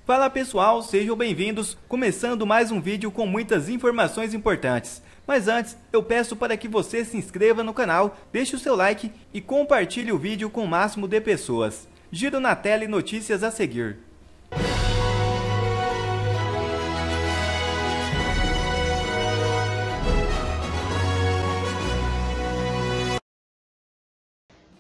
Fala pessoal, sejam bem-vindos, começando mais um vídeo com muitas informações importantes. Mas antes, eu peço para que você se inscreva no canal, deixe o seu like e compartilhe o vídeo com o máximo de pessoas. Giro na tela e notícias a seguir.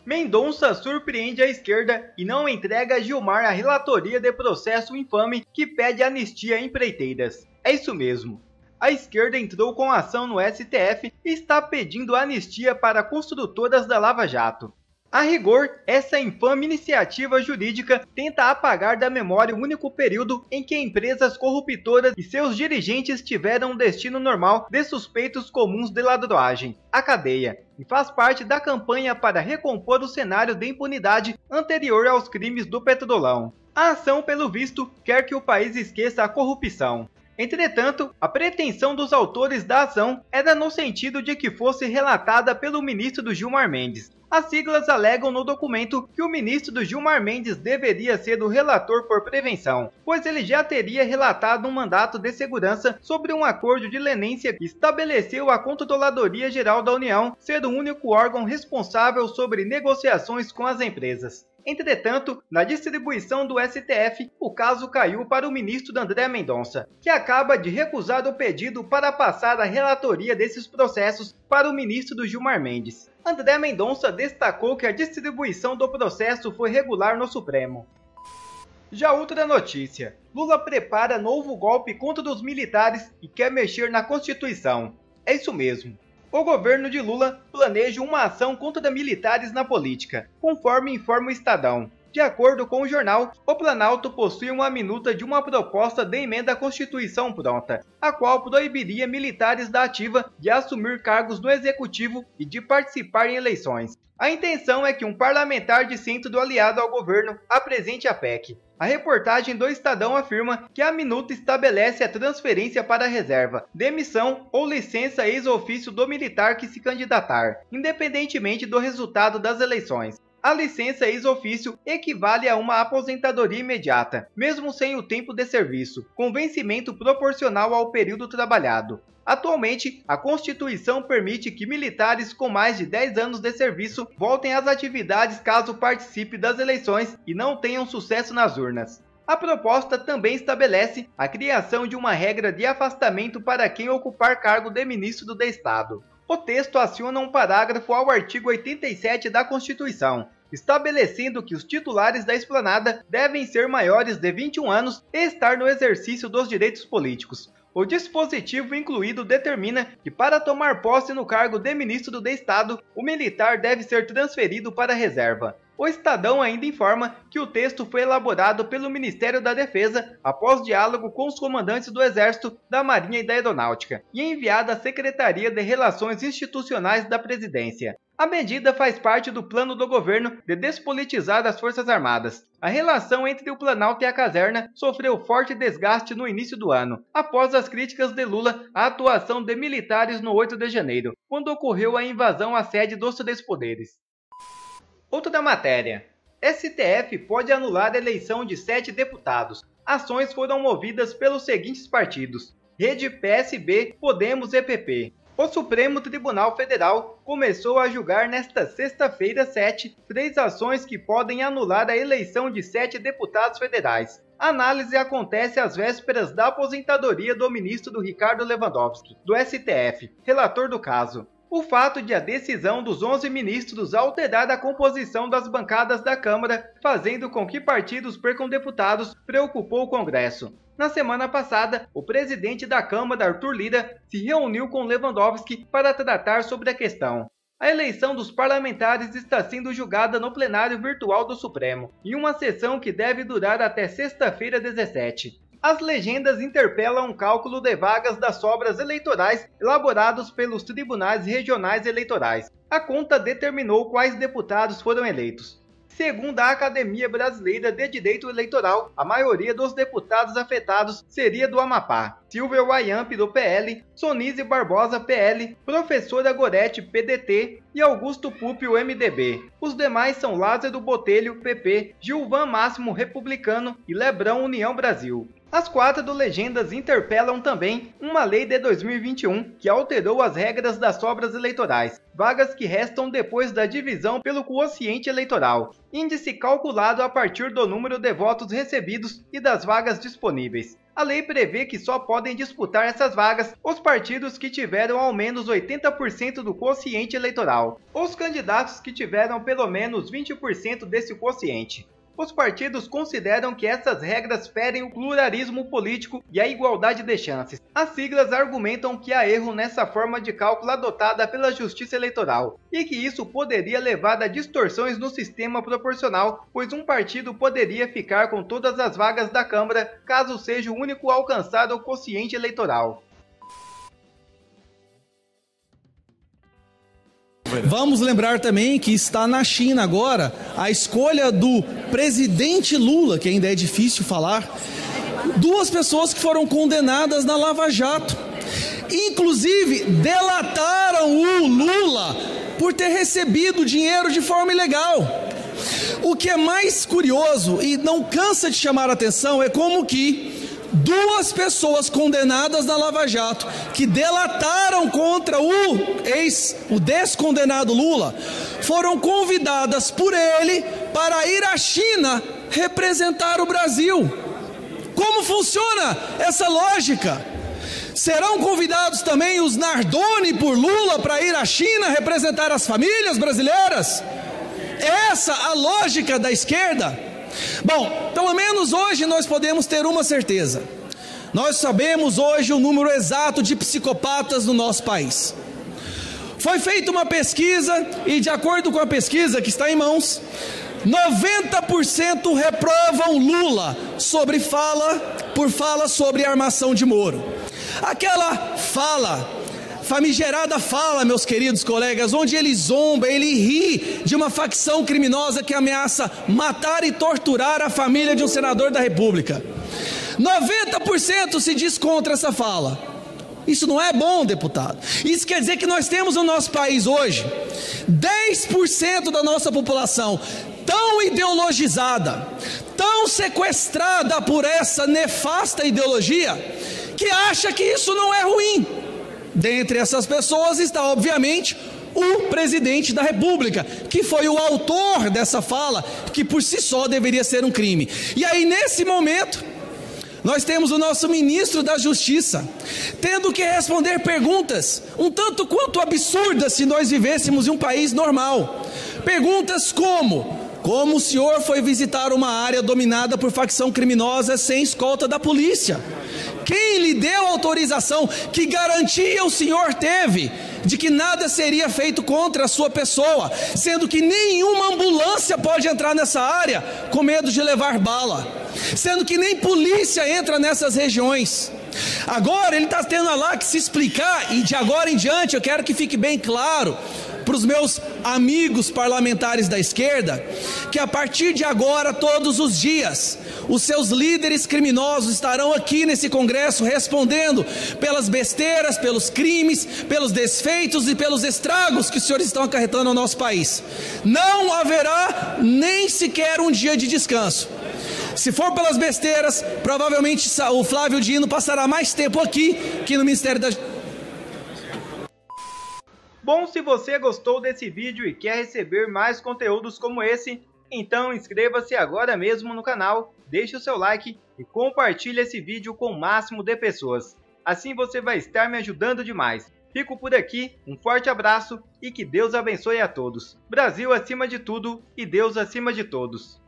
Mendonça surpreende a esquerda e não entrega a Gilmar a relatoria de processo infame que pede anistia a empreiteiras. É isso mesmo. A esquerda entrou com ação no STF e está pedindo anistia para construtoras da Lava Jato. A rigor, essa infame iniciativa jurídica tenta apagar da memória o único período em que empresas corruptoras e seus dirigentes tiveram um destino normal de suspeitos comuns de ladroagem, a cadeia, e faz parte da campanha para recompor o cenário de impunidade anterior aos crimes do Petrolão. A ação, pelo visto, quer que o país esqueça a corrupção. Entretanto, a pretensão dos autores da ação era no sentido de que fosse relatada pelo ministro do Gilmar Mendes. As siglas alegam no documento que o ministro do Gilmar Mendes deveria ser o relator por prevenção, pois ele já teria relatado um mandato de segurança sobre um acordo de leniência que estabeleceu a Controladoria Geral da União ser o único órgão responsável sobre negociações com as empresas. Entretanto, na distribuição do STF, o caso caiu para o ministro André Mendonça, que acaba de recusar o pedido para passar a relatoria desses processos para o ministro do Gilmar Mendes. André Mendonça destacou que a distribuição do processo foi regular no Supremo. Já outra notícia, Lula prepara novo golpe contra os militares e quer mexer na Constituição. É isso mesmo. O governo de Lula planeja uma ação contra militares na política, conforme informa o Estadão. De acordo com o jornal, o Planalto possui uma minuta de uma proposta de emenda à Constituição pronta, a qual proibiria militares da ativa de assumir cargos no Executivo e de participar em eleições. A intenção é que um parlamentar de centro aliado ao governo apresente a PEC. A reportagem do Estadão afirma que a minuta estabelece a transferência para a reserva, demissão ou licença ex-ofício do militar que se candidatar, independentemente do resultado das eleições. A licença ex-ofício equivale a uma aposentadoria imediata, mesmo sem o tempo de serviço, com vencimento proporcional ao período trabalhado. Atualmente, a Constituição permite que militares com mais de 10 anos de serviço voltem às atividades caso participe das eleições e não tenham sucesso nas urnas. A proposta também estabelece a criação de uma regra de afastamento para quem ocupar cargo de ministro do Estado. O texto aciona um parágrafo ao artigo 87 da Constituição, estabelecendo que os titulares da esplanada devem ser maiores de 21 anos e estar no exercício dos direitos políticos. O dispositivo incluído determina que, para tomar posse no cargo de ministro do Estado, o militar deve ser transferido para a reserva. O Estadão ainda informa que o texto foi elaborado pelo Ministério da Defesa após diálogo com os comandantes do Exército, da Marinha e da Aeronáutica, e enviado à Secretaria de Relações Institucionais da Presidência. A medida faz parte do plano do governo de despolitizar as Forças Armadas. A relação entre o Planalto e a caserna sofreu forte desgaste no início do ano, após as críticas de Lula à atuação de militares no 8 de janeiro, quando ocorreu a invasão à sede dos três poderes. Outra matéria. STF pode anular a eleição de 7 deputados. Ações foram movidas pelos seguintes partidos: Rede, PSB, Podemos e PP. O Supremo Tribunal Federal começou a julgar nesta sexta-feira 7 três ações que podem anular a eleição de 7 deputados federais. A análise acontece às vésperas da aposentadoria do ministro Ricardo Lewandowski, do STF, relator do caso. O fato de a decisão dos 11 ministros alterar a composição das bancadas da Câmara, fazendo com que partidos percam deputados, preocupou o Congresso. Na semana passada, o presidente da Câmara, Arthur Lira, se reuniu com Lewandowski para tratar sobre a questão. A eleição dos parlamentares está sendo julgada no plenário virtual do Supremo, em uma sessão que deve durar até sexta-feira 17. As legendas interpelam um cálculo de vagas das sobras eleitorais elaborados pelos tribunais regionais eleitorais. A conta determinou quais deputados foram eleitos. Segundo a Academia Brasileira de Direito Eleitoral, a maioria dos deputados afetados seria do Amapá. Silvia Wayamp, do PL, Sonise Barbosa, PL, Professora Gorete, PDT e Augusto Púpio, MDB. Os demais são Lázaro Botelho, PP, Gilvan Máximo, Republicano e Lebrão, União Brasil. As 4 legendas interpelam também uma lei de 2021 que alterou as regras das sobras eleitorais, vagas que restam depois da divisão pelo quociente eleitoral, índice calculado a partir do número de votos recebidos e das vagas disponíveis. A lei prevê que só podem disputar essas vagas os partidos que tiveram ao menos 80% do quociente eleitoral, ou os candidatos que tiveram pelo menos 20% desse quociente. Os partidos consideram que essas regras ferem o pluralismo político e a igualdade de chances. As siglas argumentam que há erro nessa forma de cálculo adotada pela Justiça Eleitoral e que isso poderia levar a distorções no sistema proporcional, pois um partido poderia ficar com todas as vagas da Câmara caso seja o único a alcançar o quociente eleitoral. Vamos lembrar também que está na China agora a escolha do presidente Lula, que ainda é difícil falar, 2 pessoas que foram condenadas na Lava Jato. Inclusive, delataram o Lula por ter recebido dinheiro de forma ilegal. O que é mais curioso e não cansa de chamar a atenção é como que 2 pessoas condenadas na Lava Jato, que delataram contra o descondenado Lula, foram convidadas por ele para ir à China representar o Brasil. Como funciona essa lógica? Serão convidados também os Nardoni por Lula para ir à China representar as famílias brasileiras? É essa a lógica da esquerda? Bom, pelo menos hoje nós podemos ter uma certeza. Nós sabemos hoje o número exato de psicopatas no nosso país. Foi feita uma pesquisa e, de acordo com a pesquisa que está em mãos, 90% reprovam Lula por fala sobre a armação de Moro. Aquela famigerada fala, meus queridos colegas, onde ele zomba, ele ri de uma facção criminosa que ameaça matar e torturar a família de um senador da República. 90% se diz contra essa fala. Isso não é bom, deputado. Isso quer dizer que nós temos no nosso país hoje 10% da nossa população tão ideologizada, tão sequestrada por essa nefasta ideologia, que acha que isso não é ruim. Dentre essas pessoas está, obviamente, o presidente da República, que foi o autor dessa fala, que por si só deveria ser um crime. E aí, nesse momento, nós temos o nosso ministro da Justiça tendo que responder perguntas um tanto quanto absurdas se nós vivêssemos em um país normal. Perguntas como o senhor foi visitar uma área dominada por facção criminosa sem escolta da polícia? Quem lhe deu autorização? Que garantia o senhor teve de que nada seria feito contra a sua pessoa, sendo que nenhuma ambulância pode entrar nessa área com medo de levar bala, sendo que nem polícia entra nessas regiões? Agora ele está tendo lá que se explicar, e de agora em diante eu quero que fique bem claro para os meus amigos parlamentares da esquerda, que a partir de agora, todos os dias, os seus líderes criminosos estarão aqui nesse Congresso respondendo pelas besteiras, pelos crimes, pelos desfeitos e pelos estragos que os senhores estão acarretando ao nosso país. Não haverá nem sequer um dia de descanso. Se for pelas besteiras, provavelmente o Flávio Dino passará mais tempo aqui que no Ministério da Justiça. Bom, se você gostou desse vídeo e quer receber mais conteúdos como esse, então inscreva-se agora mesmo no canal, deixe o seu like e compartilhe esse vídeo com o máximo de pessoas. Assim você vai estar me ajudando demais. Fico por aqui, um forte abraço e que Deus abençoe a todos. Brasil acima de tudo e Deus acima de todos.